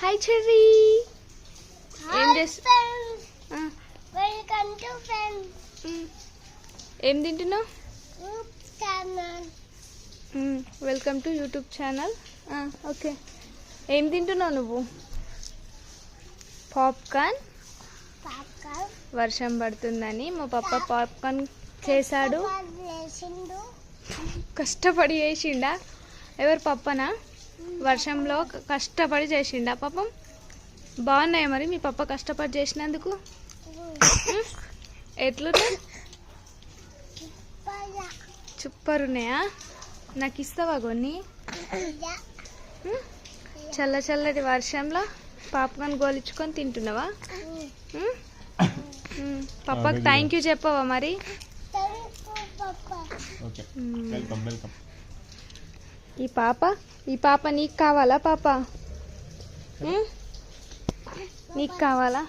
Hi cherry. ఏం welcome to friends ఏం తింటున్నావు? Channel. Welcome to YouTube channel. Okay, ఏం తింటున్నావు నువ్వు? పాప్కార్న్. వర్షం పడుతుందని మా పప్ప పాప్కార్న్ చేశాడు. కష్టపడి చేసిండా? ఎవరు పప్పనా? వర్షంలో కష్టపడి చేసిండా పాపం? బాగున్నాయా మరి మీ పప్ప కష్టపడి చేసినందుకు? ఎట్లున్నాయి? సూపర్ ఉన్నాయా? నాకు ఇస్తావా కొన్ని? చల్ల చల్లటి వర్షంలో పాప్కార్న్ గోలించుకొని తింటున్నావా? పప్పకి థ్యాంక్ యూ చెప్పవా మరి? ఈ పాప నీకు కావాలా? పాప నీకు కావాలా?